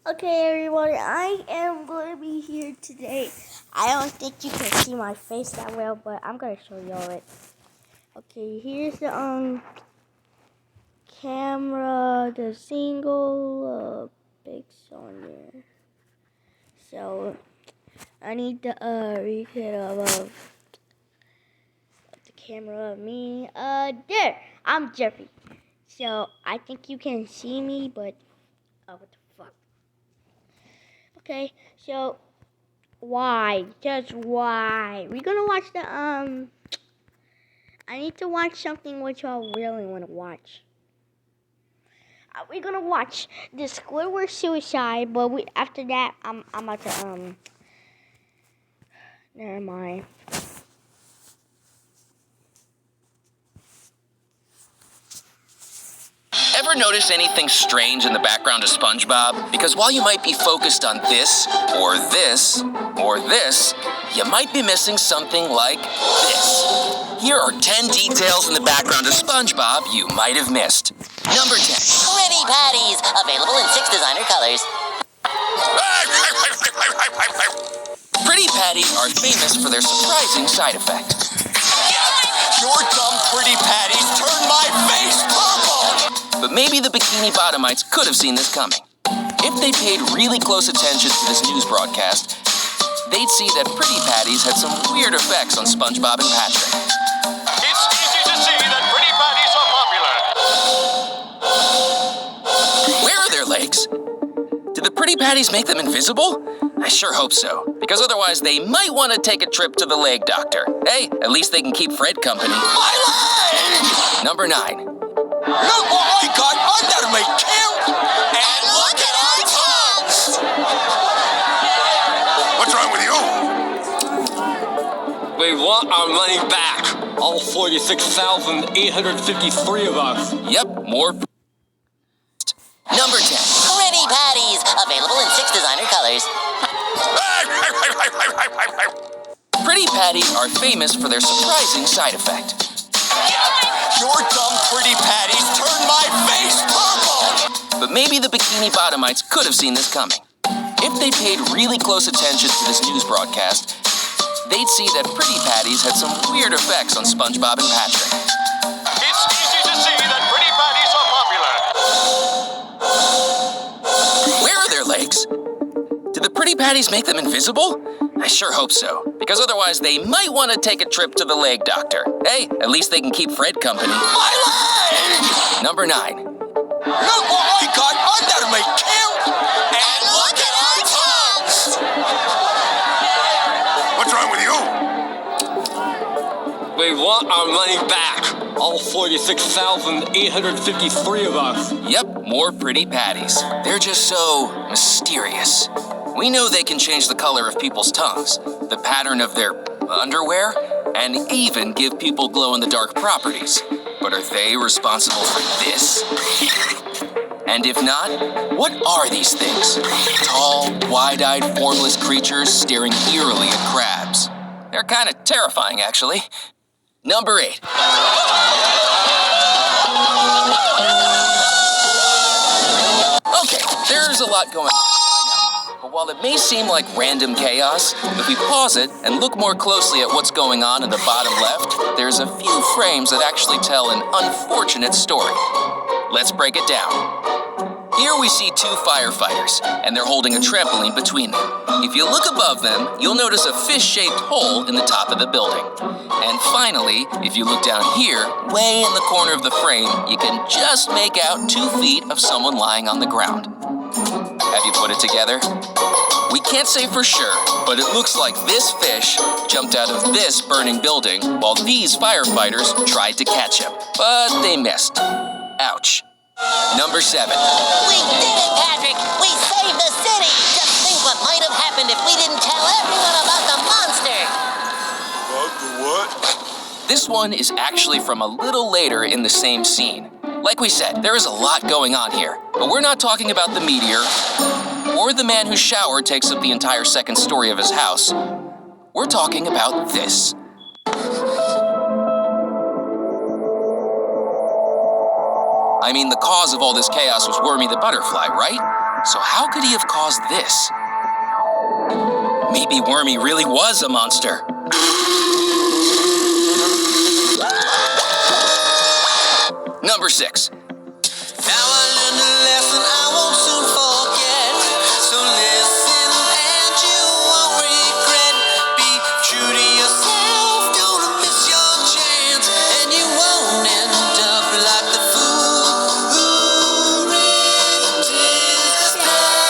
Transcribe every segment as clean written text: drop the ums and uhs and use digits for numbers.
Okay, everyone, I am going to be here today. I don't think you can see my face that well, but I'm going to show y'all it. Okay, here's the camera, the single pics on there. So, I need the reset of the camera of me. There, I'm Jeffy. So, I think you can see me, but, what the fuck? Okay, so, why? Just why? We're gonna watch the, I need to watch something which y'all really want to watch. We're gonna watch the Squidward Suicide, but after that, I'm about to, never mind. Ever notice anything strange in the background of SpongeBob? Because while you might be focused on this, or this, or this, you might be missing something like this. Here are 10 details in the background of SpongeBob you might have missed. Number 10. Pretty patties, available in 6 designer colors. Pretty patties are famous for their surprising side effect. Your dumb pretty patties turned my face purple! But maybe the Bikini Bottomites could have seen this coming. If they paid really close attention to this news broadcast, they'd see that Pretty Patties had some weird effects on SpongeBob and Patrick. It's easy to see that pretty patties are popular. Where are their legs? Did the Pretty Patties make them invisible? I sure hope so, because otherwise they might want to take a trip to the leg doctor. Hey, at least they can keep Fred company. My leg! Number 9. Look what I got under my kilt! And look at our tongues! What's wrong with you? We want our money back. All 46,853 of us. Yep, more. Number 10. Pretty patties, available in 6 designer colors. Pretty Patties are famous for their surprising side effect. Your dumb pretty patties turned my face purple! But maybe the Bikini Bottomites could have seen this coming. If they paid really close attention to this news broadcast, they'd see that Pretty Patties had some weird effects on SpongeBob and Patrick. It's easy to see that pretty patties are popular. Where are their legs? Did the Pretty Patties make them invisible? I sure hope so, because otherwise they might want to take a trip to the leg doctor. Hey, at least they can keep Fred company. My leg! Number 9. Look what I got under my kilt! And look at our tongues! What's wrong with you? We want our money back. All 46,853 of us. Yep, more Pretty Patties. They're just so mysterious. We know they can change the color of people's tongues, the pattern of their underwear, and even give people glow-in-the-dark properties. But are they responsible for this? And if not, what are these things? Tall, wide-eyed, formless creatures staring eerily at crabs. They're kind of terrifying, actually. Number 8. Okay, there's a lot going on. But while it may seem like random chaos, if we pause it and look more closely at what's going on in the bottom left, there's a few frames that actually tell an unfortunate story. Let's break it down. Here we see 2 firefighters, and they're holding a trampoline between them. If you look above them, you'll notice a fish-shaped hole in the top of the building. And finally, if you look down here, way in the corner of the frame, you can just make out 2 feet of someone lying on the ground. Have you put it together? We can't say for sure, but it looks like this fish jumped out of this burning building while these firefighters tried to catch him, but they missed. Ouch. Number 7. We did it, Patrick! We saved the city! Just think what might have happened if we didn't tell everyone about the monster! What? This one is actually from a little later in the same scene. Like we said, there is a lot going on here, but we're not talking about the meteor or the man whose shower takes up the entire second story of his house. We're talking about this. I mean, the cause of all this chaos was Wormy the butterfly, right? So how could he have caused this? Maybe Wormy really was a monster. Number 6. Now I learned a lesson I won't soon forget. So listen and you won't regret. Be true to yourself, don't miss your chance, and you won't end up like the fool who ripped his pants.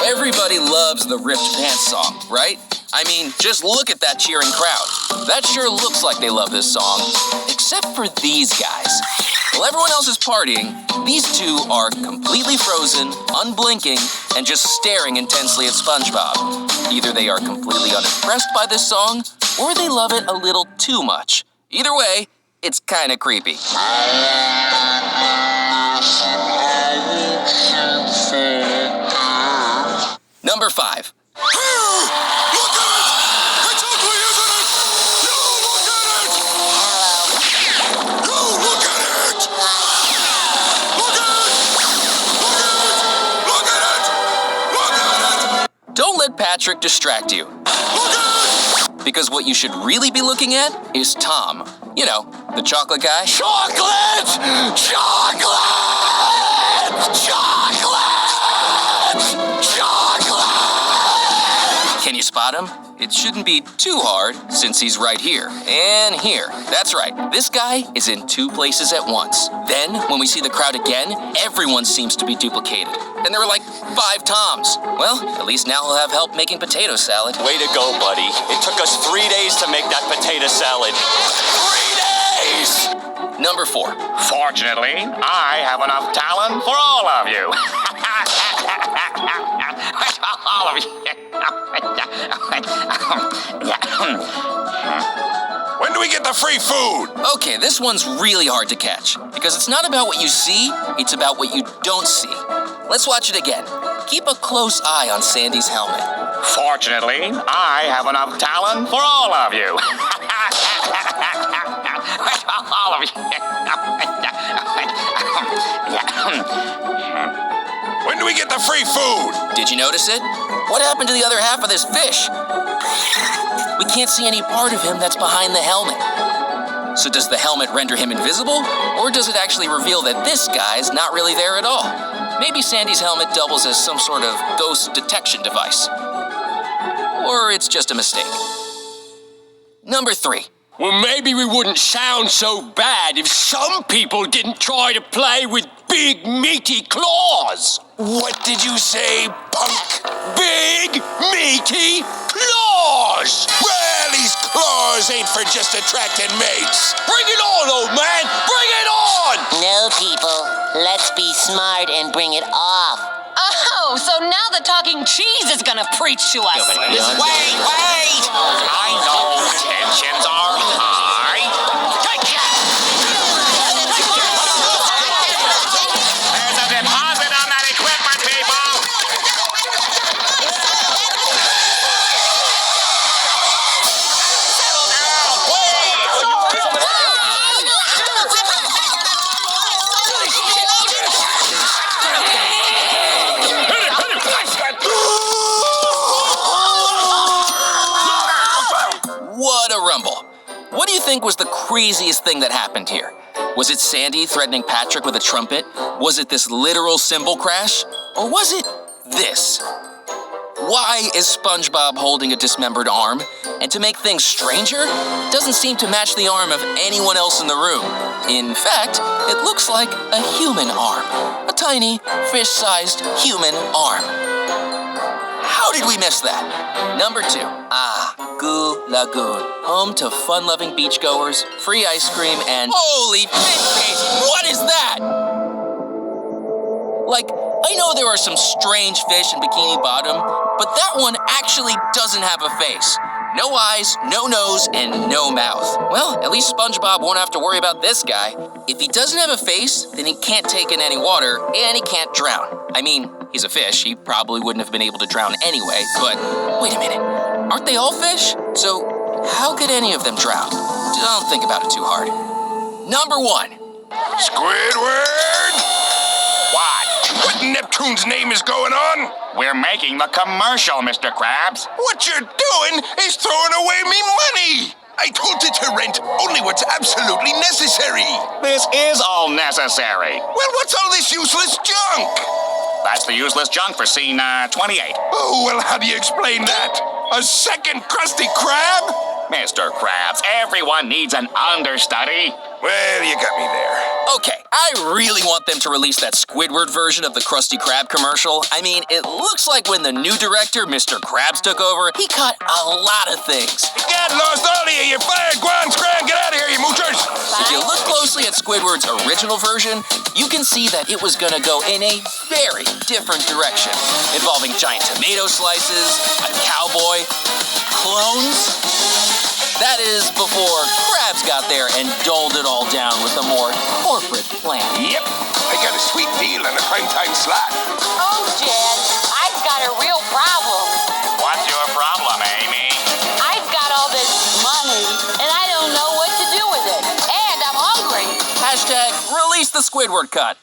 Everybody loves the Ripped Pants song, right? I mean, just look at that cheering crowd. That sure looks like they love this song. Except for these guys. While everyone else is partying, these two are completely frozen, unblinking, and just staring intensely at SpongeBob. Either they are completely unimpressed by this song, or they love it a little too much. Either way, it's kinda creepy. Number 5. Look at it! It's ugly, isn't it? No, look at it! No, look at it! Look at it! Look at it! Look at it! Don't let Patrick distract you. Look at it! Because what you should really be looking at is Tom. You know, the chocolate guy. Chocolate! Chocolate! Chocolate! Chocolate! Can you spot him? It shouldn't be too hard since he's right here and here. That's right, this guy is in 2 places at once. Then, when we see the crowd again, everyone seems to be duplicated. And there were like 5 Toms. Well, at least now he'll have help making potato salad. Way to go, buddy. It took us 3 days to make that potato salad. 3 days! Number 4. Fortunately, I have enough talent for all of you. All of you. When do we get the free food? Okay, this one's really hard to catch because it's not about what you see, it's about what you don't see. Let's watch it again. Keep a close eye on Sandy's helmet. Fortunately, I have enough talent for all of you. All of you. When do we get the free food? Did you notice it? What happened to the other half of this fish? We can't see any part of him that's behind the helmet. So does the helmet render him invisible? Or does it actually reveal that this guy's not really there at all? Maybe Sandy's helmet doubles as some sort of ghost detection device. Or it's just a mistake. Number 3. Well, maybe we wouldn't sound so bad if some people didn't try to play with big, meaty claws. What did you say, punk? Big, meaty claws! Well, these claws ain't for just attracting mates. Bring it on, old man! Bring it on! No, people. Let's be smart and bring it off. Oh, so now the talking cheese is gonna preach to us. Wait! I know tensions are high. Take that! There's a deposit on that equipment, people. Settle down, What a rumble. What do you think was the craziest thing that happened here? Was it Sandy threatening Patrick with a trumpet? Was it this literal cymbal crash? Or was it this? Why is SpongeBob holding a dismembered arm? And to make things stranger, it doesn't seem to match the arm of anyone else in the room. In fact, it looks like a human arm. A tiny, fish-sized human arm. How did we miss that? Number 2. Goo Lagoon. Home to fun-loving beachgoers, free ice cream, and holy fish cakes! What is that? Like, I know there are some strange fish in Bikini Bottom, but that one actually doesn't have a face. No eyes, no nose, and no mouth. Well, at least SpongeBob won't have to worry about this guy. If he doesn't have a face, then he can't take in any water, and he can't drown. I mean, he's a fish. He probably wouldn't have been able to drown anyway, but wait a minute. Aren't they all fish? So how could any of them drown? Don't think about it too hard. Number 1. Squidward! in Neptune's name is going on? We're making the commercial, Mr. Krabs. What you're doing is throwing away me money. I told you to rent only what's absolutely necessary. This is all necessary. Well, what's all this useless junk? That's the useless junk for scene 28. Oh, well, how do you explain that? A second Krusty Krab? Mr. Krabs, everyone needs an understudy. Well, you got me there. Okay, I really want them to release that Squidward version of the Krusty Krab commercial. I mean, it looks like when the new director, Mr. Krabs, took over, he cut a lot of things. God lost all of you. You're fired. Go on, scram. Get out of here, you moochers. If you look closely at Squidward's original version, you can see that it was gonna go in a very different direction, involving giant tomato slices, a cowboy, clones. That is before Krabs got there and doled it all down with a more corporate plan. Yep. I got a sweet deal on a primetime slot. Oh, Jed, I've got a real problem. What's your problem, Amy? I've got all this money, and I don't know what to do with it. And I'm hungry. Hashtag release the Squidward cut.